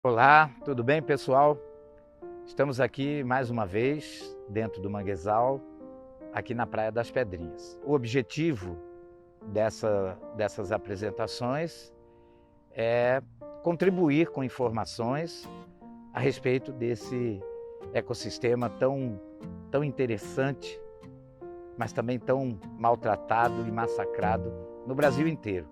Olá, tudo bem, pessoal? Estamos aqui mais uma vez dentro do manguezal, aqui na Praia das Pedrinhas. O objetivo dessas apresentações é contribuir com informações a respeito desse ecossistema tão interessante, mas também tão maltratado e massacrado no Brasil inteiro.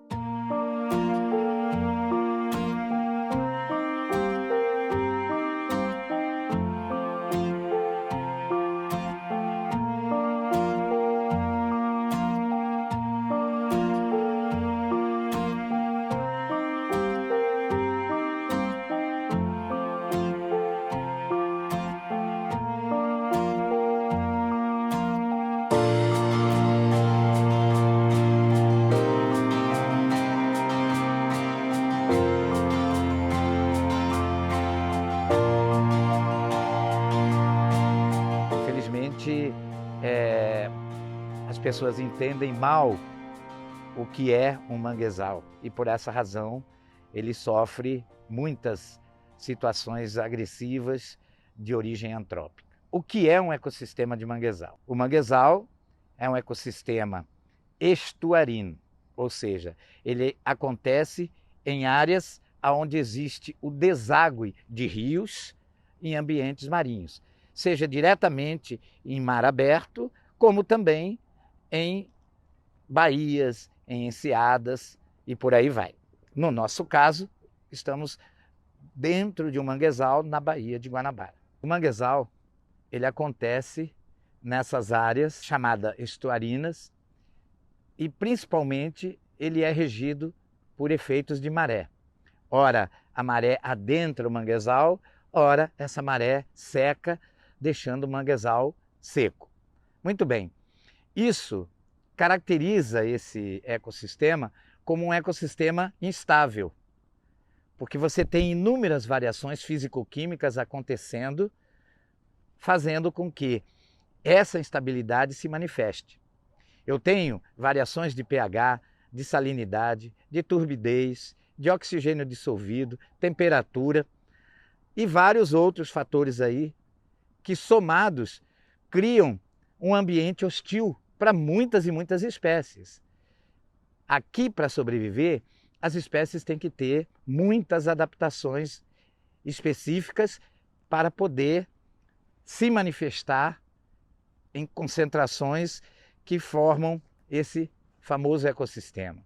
Infelizmente, as pessoas entendem mal o que é um manguezal e, por essa razão, ele sofre muitas situações agressivas de origem antrópica. O que é um ecossistema de manguezal? O manguezal é um ecossistema estuarino, ou seja, ele acontece em áreas onde existe o deságue de rios em ambientes marinhos, seja diretamente em mar aberto, como também em baías, em enseadas e por aí vai. No nosso caso, estamos dentro de um manguezal na Baía de Guanabara. O manguezal, ele acontece nessas áreas chamadas estuarinas e principalmente ele é regido por efeitos de maré. Ora, a maré adentra o manguezal, ora, essa maré seca, deixando o manguezal seco. Muito bem, isso caracteriza esse ecossistema como um ecossistema instável, porque você tem inúmeras variações físico-químicas acontecendo, fazendo com que essa instabilidade se manifeste. Eu tenho variações de pH, de salinidade, de turbidez, de oxigênio dissolvido, temperatura e vários outros fatores aí que somados criam um ambiente hostil para muitas e muitas espécies. Aqui, para sobreviver, as espécies têm que ter muitas adaptações específicas para poder se manifestar em concentrações que formam esse famoso ecossistema.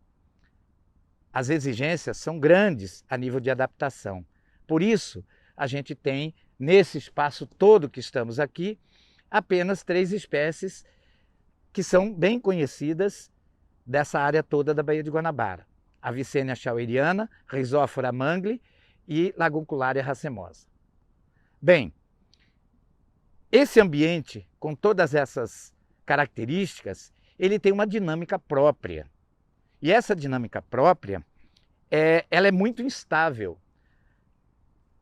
As exigências são grandes a nível de adaptação. Por isso, a gente tem, nesse espaço todo que estamos aqui, apenas 3 espécies que são bem conhecidas dessa área toda da Baía de Guanabara. A Vicenia schaueriana, Rhizophora mangli e Laguncularia racemosa. Bem, esse ambiente, com todas essas características, ele tem uma dinâmica própria. E essa dinâmica própria, ela é muito instável.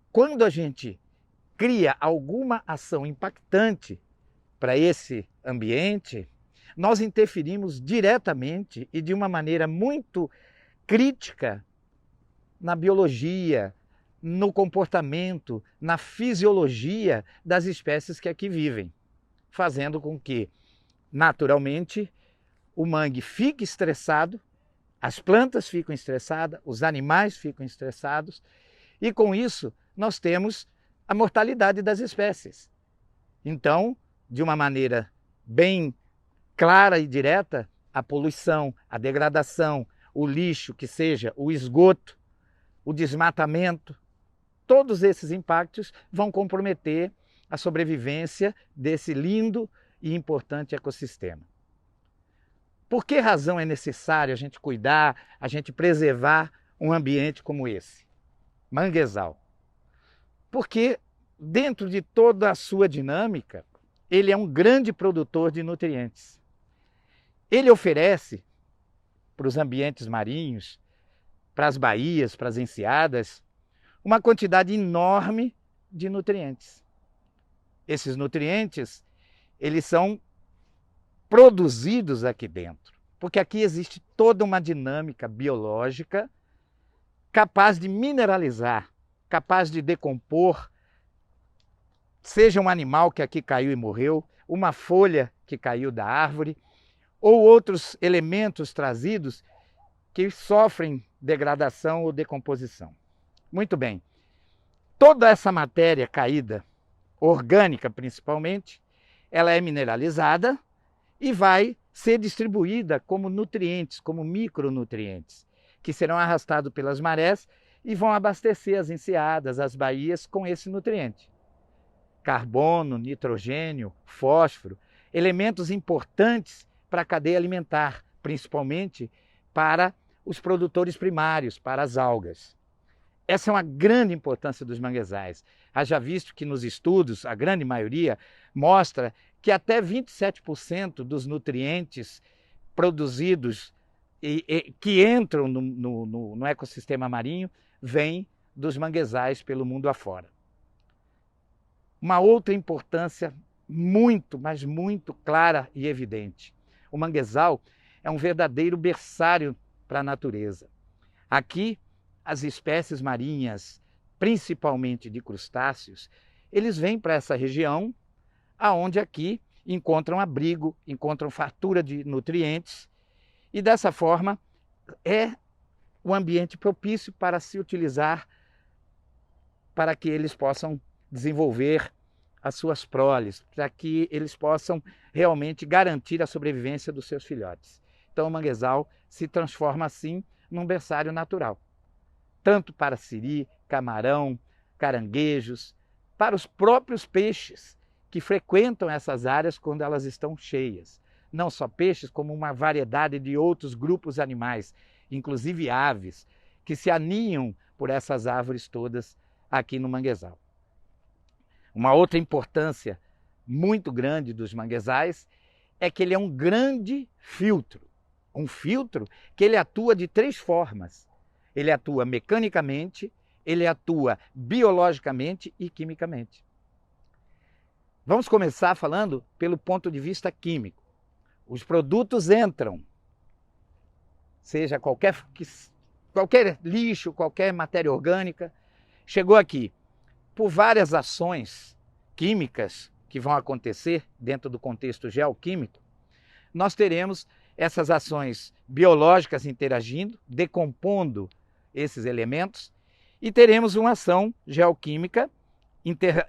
Quando a gente cria alguma ação impactante para esse ambiente, nós interferimos diretamente e de uma maneira muito crítica na biologia, no comportamento, na fisiologia das espécies que aqui vivem, fazendo com que, naturalmente, o mangue fique estressado, as plantas ficam estressadas, os animais ficam estressados, e com isso nós temos a mortalidade das espécies. Então, de uma maneira bem clara e direta, a poluição, a degradação, o lixo, que seja o esgoto, o desmatamento, todos esses impactos vão comprometer a sobrevivência desse lindo e importante ecossistema. Por que razão é necessário a gente cuidar, a gente preservar um ambiente como esse? Manguezal. Porque dentro de toda a sua dinâmica, ele é um grande produtor de nutrientes. Ele oferece para os ambientes marinhos, para as baías, para as enseadas, uma quantidade enorme de nutrientes. Esses nutrientes, eles são produzidos aqui dentro, porque aqui existe toda uma dinâmica biológica capaz de mineralizar capaz de decompor, seja um animal que aqui caiu e morreu, uma folha que caiu da árvore, ou outros elementos trazidos que sofrem degradação ou decomposição. Muito bem, toda essa matéria caída, orgânica principalmente, ela é mineralizada e vai ser distribuída como nutrientes, como micronutrientes, que serão arrastados pelas marés e vão abastecer as enseadas, as baías com esse nutriente. Carbono, nitrogênio, fósforo, elementos importantes para a cadeia alimentar, principalmente para os produtores primários, para as algas. Essa é uma grande importância dos manguezais. Haja visto que nos estudos, a grande maioria, mostra que até 27% dos nutrientes produzidos que entram no ecossistema marinho vêm dos manguezais pelo mundo afora. Uma outra importância muito, mas muito clara e evidente. O manguezal é um verdadeiro berçário para a natureza. Aqui, as espécies marinhas, principalmente de crustáceos, eles vêm para essa região, aonde aqui encontram abrigo, encontram fartura de nutrientes, e dessa forma é o ambiente propício para se utilizar para que eles possam desenvolver as suas proles, para que eles possam realmente garantir a sobrevivência dos seus filhotes. Então o manguezal se transforma assim num berçário natural, tanto para siri, camarão, caranguejos, para os próprios peixes que frequentam essas áreas quando elas estão cheias. Não só peixes, como uma variedade de outros grupos animais, inclusive aves, que se aninham por essas árvores todas aqui no manguezal. Uma outra importância muito grande dos manguezais é que ele é um grande filtro. Um filtro que ele atua de 3 formas. Ele atua mecanicamente, ele atua biologicamente e quimicamente. Vamos começar falando pelo ponto de vista químico. Os produtos entram, seja qualquer lixo, qualquer matéria orgânica, chegou aqui. Por várias ações químicas que vão acontecer dentro do contexto geoquímico, nós teremos essas ações biológicas interagindo, decompondo esses elementos, e teremos uma ação geoquímica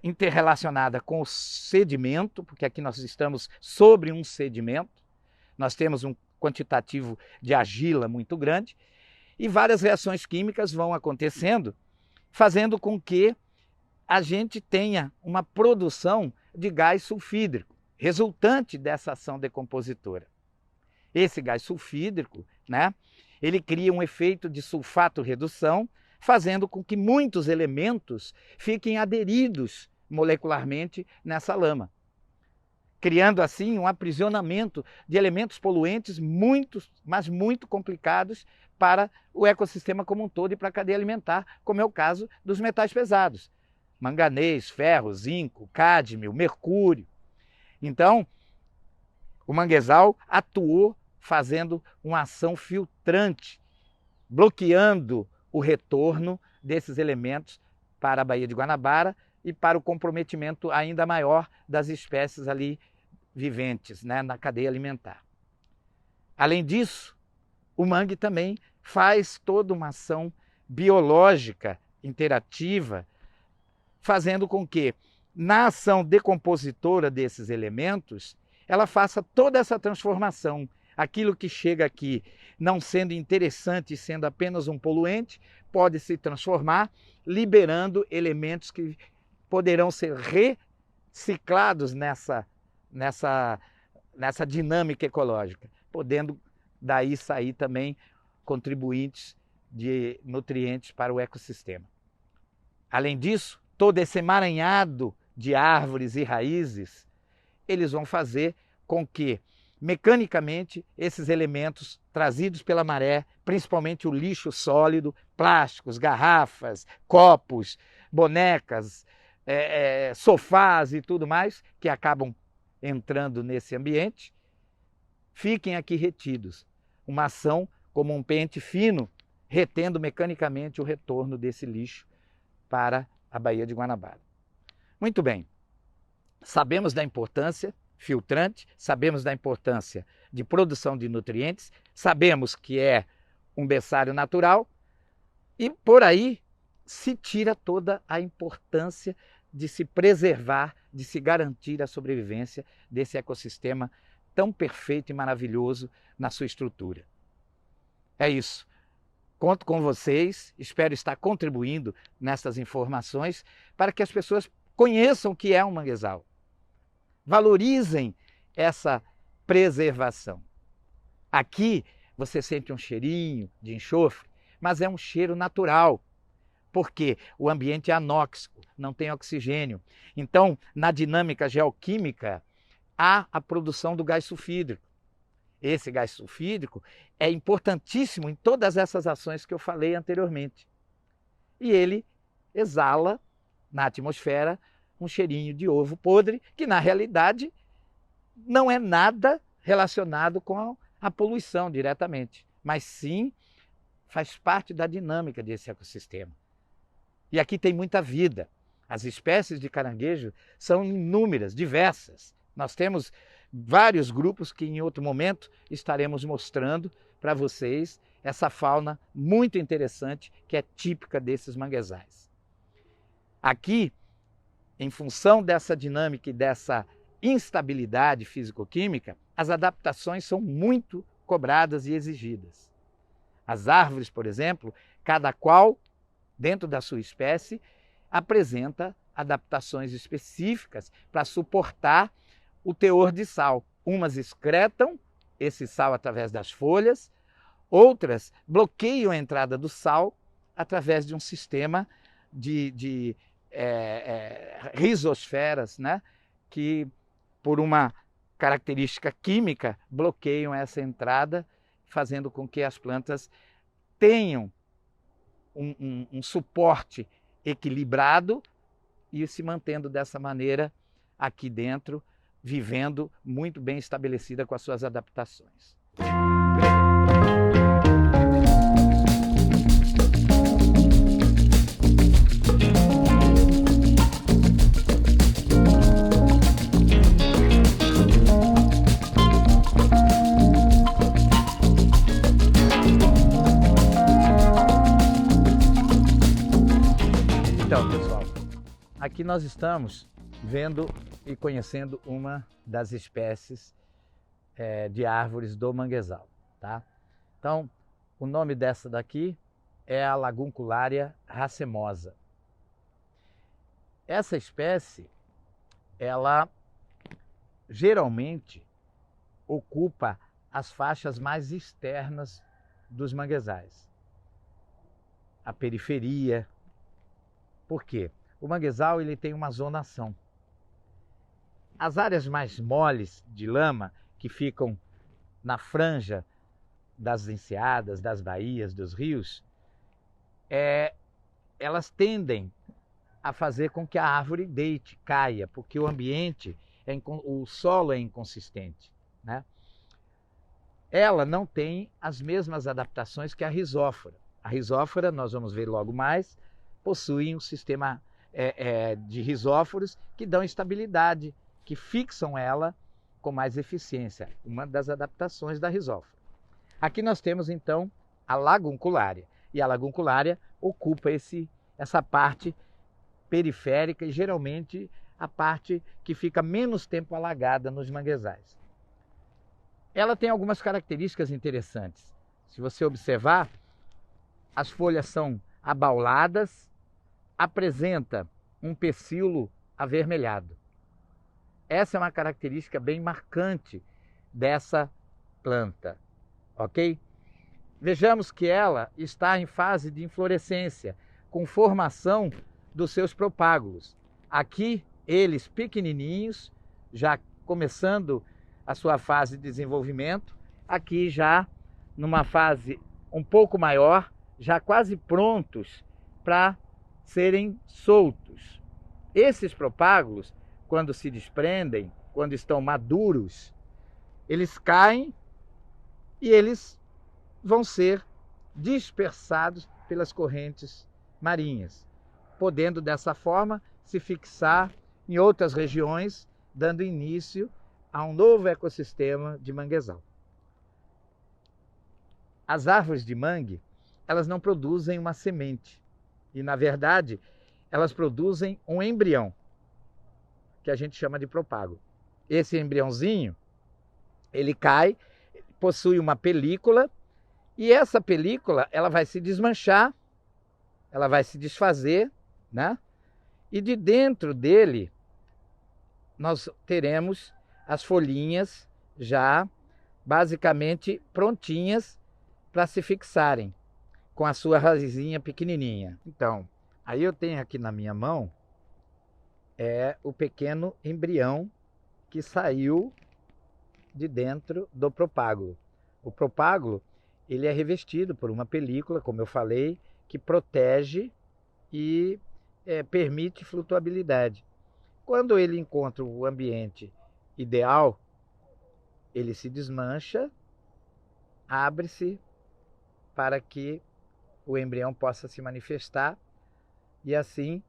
interrelacionada com o sedimento, porque aqui nós estamos sobre um sedimento, nós temos um quantitativo de argila muito grande, e várias reações químicas vão acontecendo, fazendo com que a gente tenha uma produção de gás sulfídrico, resultante dessa ação decompositora. Esse gás sulfídrico, ele cria um efeito de sulfato-redução, fazendo com que muitos elementos fiquem aderidos molecularmente nessa lama, criando assim um aprisionamento de elementos poluentes mas muito complicados para o ecossistema como um todo e para a cadeia alimentar, como é o caso dos metais pesados. Manganês, ferro, zinco, cádmio, mercúrio. Então, o manguezal atuou fazendo uma ação filtrante, bloqueando o retorno desses elementos para a Baía de Guanabara e para o comprometimento ainda maior das espécies ali viventes, na cadeia alimentar. Além disso, o mangue também faz toda uma ação biológica interativa, fazendo com que, na ação decompositora desses elementos, ela faça toda essa transformação. Aquilo que chega aqui, não sendo interessante e sendo apenas um poluente, pode se transformar, liberando elementos que poderão ser reciclados nessa dinâmica ecológica, podendo daí sair também contribuintes de nutrientes para o ecossistema. Além disso, todo esse emaranhado de árvores e raízes, eles vão fazer com que, mecanicamente, esses elementos trazidos pela maré, principalmente o lixo sólido, plásticos, garrafas, copos, bonecas, sofás e tudo mais, que acabam entrando nesse ambiente, fiquem aqui retidos. Uma ação como um pente fino, retendo mecanicamente o retorno desse lixo para a Baía de Guanabara. Muito bem, sabemos da importância filtrante, sabemos da importância de produção de nutrientes, sabemos que é um berçário natural e por aí se tira toda a importância de se preservar, de se garantir a sobrevivência desse ecossistema tão perfeito e maravilhoso na sua estrutura. É isso. Conto com vocês, espero estar contribuindo nessas informações para que as pessoas conheçam o que é um manguezal. Valorizem essa preservação. Aqui você sente um cheirinho de enxofre, mas é um cheiro natural, porque o ambiente é anóxico, não tem oxigênio. Então, na dinâmica geoquímica, há a produção do gás sulfídrico. Esse gás sulfídrico é importantíssimo em todas essas ações que eu falei anteriormente. E ele exala na atmosfera um cheirinho de ovo podre, que na realidade não é nada relacionado com a poluição diretamente, mas sim faz parte da dinâmica desse ecossistema. E aqui tem muita vida. As espécies de caranguejo são inúmeras, diversas. Nós temos vários grupos que em outro momento estaremos mostrando para vocês essa fauna muito interessante que é típica desses manguezais. Aqui, em função dessa dinâmica e dessa instabilidade físico-química, as adaptações são muito cobradas e exigidas. As árvores, por exemplo, cada qual, dentro da sua espécie, apresenta adaptações específicas para suportar o teor de sal. Umas excretam esse sal através das folhas, outras bloqueiam a entrada do sal através de um sistema de rizosferas, né? Que, por uma característica química, bloqueiam essa entrada, fazendo com que as plantas tenham um suporte equilibrado e se mantendo dessa maneira aqui dentro, vivendo muito bem estabelecida com as suas adaptações. Então, pessoal, aqui nós estamos vendo e conhecendo uma das espécies de árvores do manguezal, tá? Então, o nome dessa daqui é a Laguncularia racemosa. Essa espécie, ela geralmente ocupa as faixas mais externas dos manguezais, a periferia. Por quê? O manguezal ele tem uma zonação. As áreas mais moles de lama, que ficam na franja das enseadas, das baías, dos rios, elas tendem a fazer com que a árvore deite, caia, porque o ambiente, o solo é inconsistente, né? Ela não tem as mesmas adaptações que a rizófora. A rizófora, nós vamos ver logo mais, possui um sistema de rizóforos que dão estabilidade, que fixam ela com mais eficiência, uma das adaptações da rizófora. Aqui nós temos então a Laguncularia, e a Laguncularia ocupa essa parte periférica e geralmente a parte que fica menos tempo alagada nos manguezais. Ela tem algumas características interessantes. Se você observar, as folhas são abauladas, apresenta um pecíolo avermelhado. Essa é uma característica bem marcante dessa planta, ok? Vejamos que ela está em fase de inflorescência, com formação dos seus propágulos. Aqui, eles pequenininhos, já começando a sua fase de desenvolvimento. Aqui já numa fase um pouco maior, já quase prontos para serem soltos. Esses propágulos, quando se desprendem, quando estão maduros, eles caem e eles vão ser dispersados pelas correntes marinhas. podendo dessa forma se fixar em outras regiões, dando início a um novo ecossistema de manguezal. As árvores de mangue, elas não produzem uma semente e, na verdade, elas produzem um embrião, que a gente chama de propágulo. Esse embriãozinho, ele cai, possui uma película, e essa película ela vai se desmanchar, ela vai se desfazer, né? E de dentro dele nós teremos as folhinhas já basicamente prontinhas para se fixarem com a sua raizinha pequenininha. Então, aí eu tenho aqui na minha mão o pequeno embrião que saiu de dentro do propágulo. O propágulo, ele é revestido por uma película, como eu falei, que protege e permite flutuabilidade. Quando ele encontra o ambiente ideal, ele se desmancha, abre-se para que o embrião possa se manifestar e assim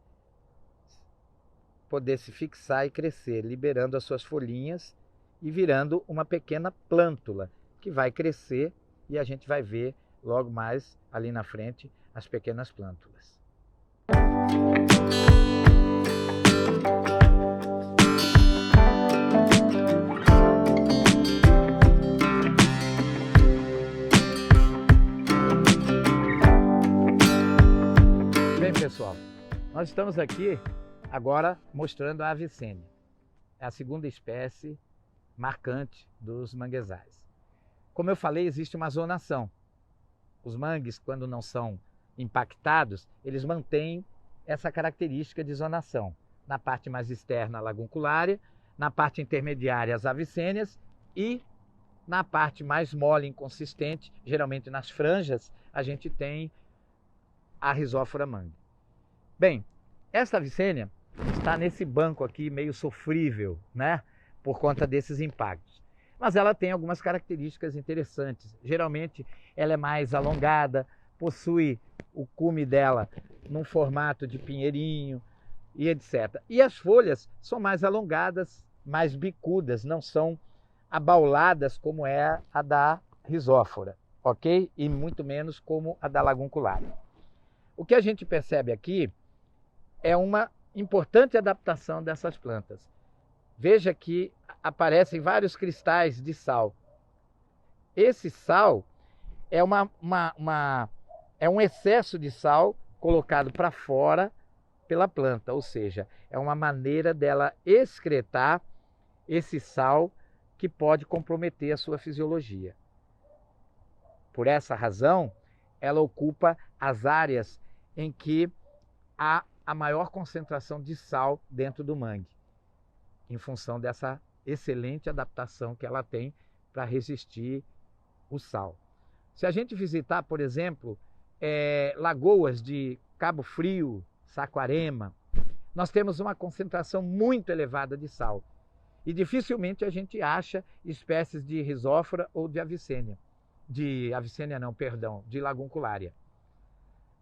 poder se fixar e crescer, liberando as suas folhinhas e virando uma pequena plântula que vai crescer e a gente vai ver logo mais ali na frente as pequenas plântulas. Bem, pessoal, nós estamos aqui agora mostrando a avicênia. É a segunda espécie marcante dos manguezais. Como eu falei, existe uma zonação. Os mangues, quando não são impactados, eles mantêm essa característica de zonação. Na parte mais externa, a lagunculária, na parte intermediária, as avicênias e na parte mais mole e inconsistente, geralmente nas franjas, a gente tem a Rhizophyra mangue. Bem, essa avicênia está nesse banco aqui meio sofrível, né? Por conta desses impactos. Mas ela tem algumas características interessantes. Geralmente ela é mais alongada, possui o cume dela num formato de pinheirinho e etc. E as folhas são mais alongadas, mais bicudas, não são abauladas como é a da Rhizophyra, ok? E muito menos como a da lagunculária. O que a gente percebe aqui é uma importante adaptação dessas plantas. Veja que aparecem vários cristais de sal. Esse sal é um excesso de sal colocado para fora pela planta, ou seja, é uma maneira dela excretar esse sal que pode comprometer a sua fisiologia. Por essa razão, ela ocupa as áreas em que há a maior concentração de sal dentro do mangue, em função dessa excelente adaptação que ela tem para resistir o sal. Se a gente visitar, por exemplo, lagoas de Cabo Frio, Saquarema, nós temos uma concentração muito elevada de sal. E dificilmente a gente acha espécies de Rhizophyra ou de avicênia. De lagunculária.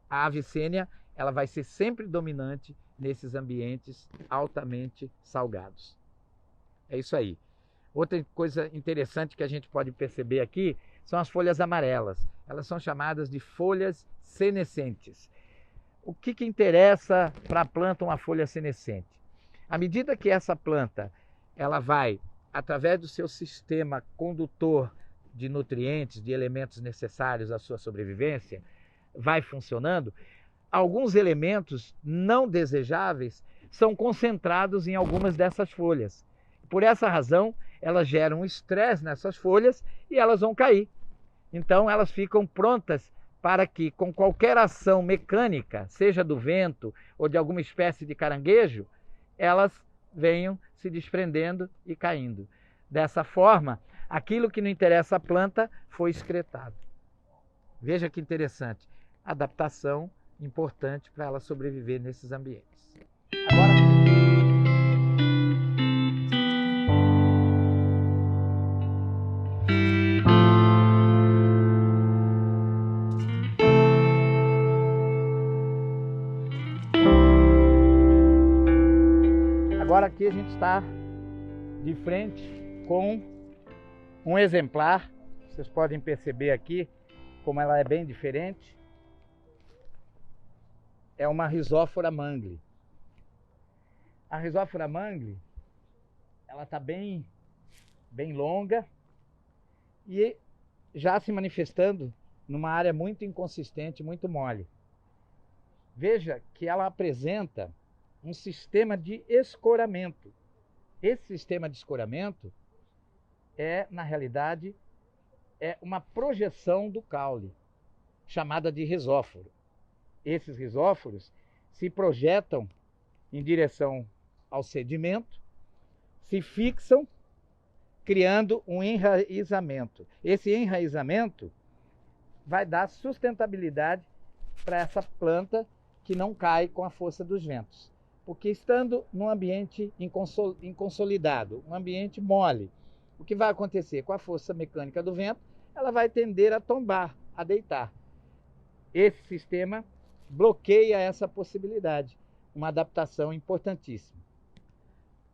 A avicênia, ela vai ser sempre dominante nesses ambientes altamente salgados. É isso aí. Outra coisa interessante que a gente pode perceber aqui são as folhas amarelas. Elas são chamadas de folhas senescentes. O que interessa para a planta uma folha senescente? À medida que essa planta ela vai, através do seu sistema condutor de nutrientes, de elementos necessários à sua sobrevivência, vai funcionando, alguns elementos não desejáveis são concentrados em algumas dessas folhas. Por essa razão, elas geram estresse nessas folhas e elas vão cair. Então, elas ficam prontas para que, com qualquer ação mecânica, seja do vento ou de alguma espécie de caranguejo, elas venham se desprendendo e caindo. Dessa forma, aquilo que não interessa à planta foi excretado. Veja que interessante. Adaptação importante para ela sobreviver nesses ambientes. Agora, Agora aqui a gente está de frente com um exemplar. Vocês podem perceber aqui como ela é bem diferente. É uma Rhizophyra mangle. A Rhizophyra mangle, ela está bem longa e já se manifestando numa área muito inconsistente, muito mole. Veja que ela apresenta um sistema de escoramento. Esse sistema de escoramento na realidade, uma projeção do caule, chamada de rizóforo. Esses rizóforos se projetam em direção ao sedimento, se fixam, criando um enraizamento. Esse enraizamento vai dar sustentabilidade para essa planta que não cai com a força dos ventos. Porque estando num ambiente inconsolidado, um ambiente mole, o que vai acontecer com a força mecânica do vento? Ela vai tender a tombar, a deitar. Esse sistema bloqueia essa possibilidade, uma adaptação importantíssima.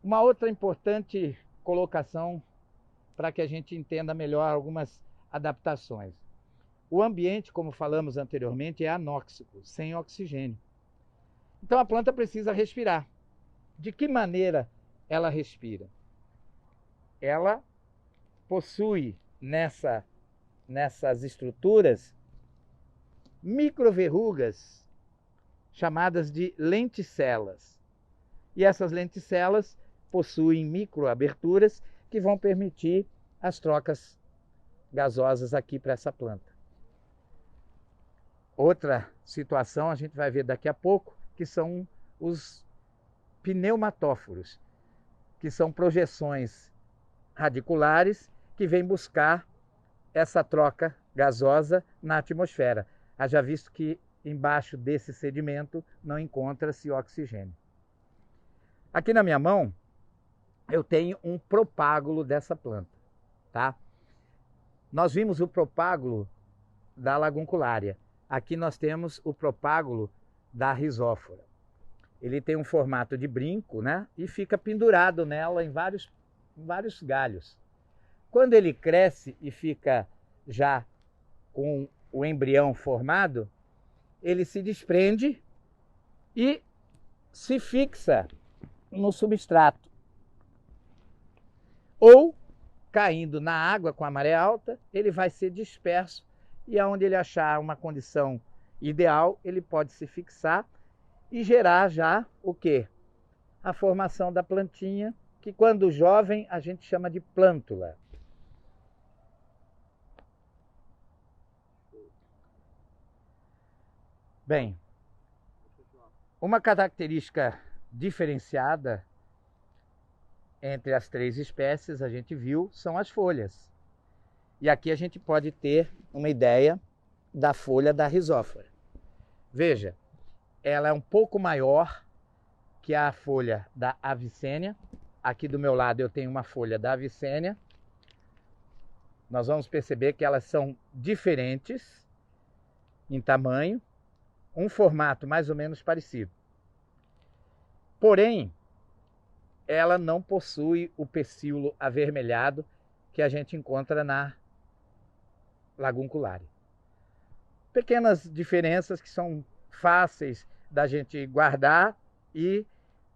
Uma outra importante colocação para que a gente entenda melhor algumas adaptações. O ambiente, como falamos anteriormente, é anóxico, sem oxigênio. Então a planta precisa respirar. De que maneira ela respira? Ela possui nessas estruturas microverrugas chamadas de lenticelas. E essas lenticelas possuem microaberturas que vão permitir as trocas gasosas aqui para essa planta. Outra situação a gente vai ver daqui a pouco, que são os pneumatóforos, que são projeções radiculares que vêm buscar essa troca gasosa na atmosfera. Haja visto que embaixo desse sedimento não encontra-se oxigênio. Aqui na minha mão eu tenho um propágulo dessa planta, tá? Nós vimos o propágulo da lagunculária. Aqui nós temos o propágulo da Rhizophyra. Ele tem um formato de brinco, né? E fica pendurado nela em vários galhos. Quando ele cresce e fica já com o embrião formado, ele se desprende e se fixa no substrato. Ou, caindo na água com a maré alta, ele vai ser disperso e aonde ele achar uma condição ideal, ele pode se fixar e gerar já o quê? A formação da plantinha, que quando jovem a gente chama de plântula. Bem, uma característica diferenciada entre as três espécies, a gente viu, são as folhas. E aqui a gente pode ter uma ideia da folha da Rhizophyra. Veja, ela é um pouco maior que a folha da Avicennia. Aqui do meu lado eu tenho uma folha da Avicennia. Nós vamos perceber que elas são diferentes em tamanho, um formato mais ou menos parecido. Porém, ela não possui o pecíolo avermelhado que a gente encontra na lagunculária. Pequenas diferenças que são fáceis da gente guardar e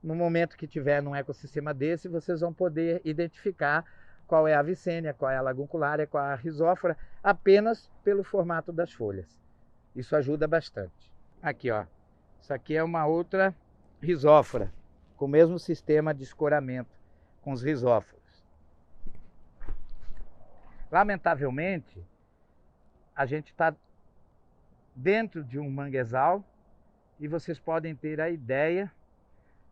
no momento que tiver num ecossistema desse, vocês vão poder identificar qual é a Avicennia, qual é a lagunculária, qual é a Rhizophyra, apenas pelo formato das folhas. Isso ajuda bastante. Aqui, ó. Isso aqui é uma outra Rhizophyra, com o mesmo sistema de escoramento com os rizóforos. Lamentavelmente, a gente está dentro de um manguezal e vocês podem ter a ideia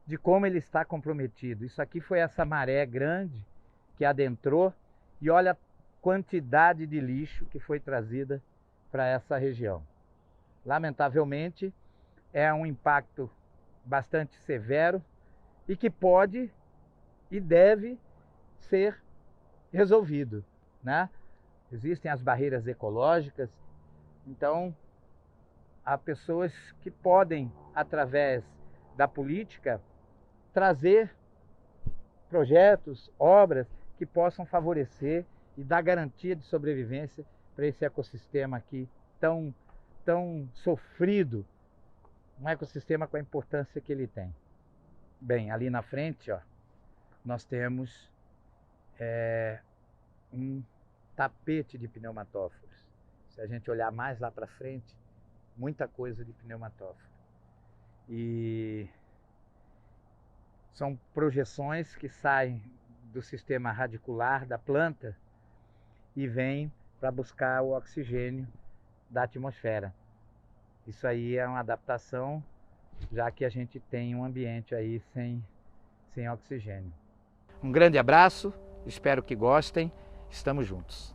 de como ele está comprometido. Isso aqui foi essa maré grande que adentrou e olha a quantidade de lixo que foi trazida para essa região. Lamentavelmente, é um impacto bastante severo e que pode e deve ser resolvido, né? Existem as barreiras ecológicas, então há pessoas que podem, através da política, trazer projetos, obras que possam favorecer e dar garantia de sobrevivência para esse ecossistema aqui tão sofrido, um ecossistema com a importância que ele tem. Bem, ali na frente, ó, nós temos um tapete de pneumatóforos. Se a gente olhar mais lá para frente, muita coisa de pneumatóforo. E são projeções que saem do sistema radicular da planta e vêm para buscar o oxigênio da atmosfera. Isso aí é uma adaptação, já que a gente tem um ambiente aí sem oxigênio. Um grande abraço, espero que gostem, estamos juntos.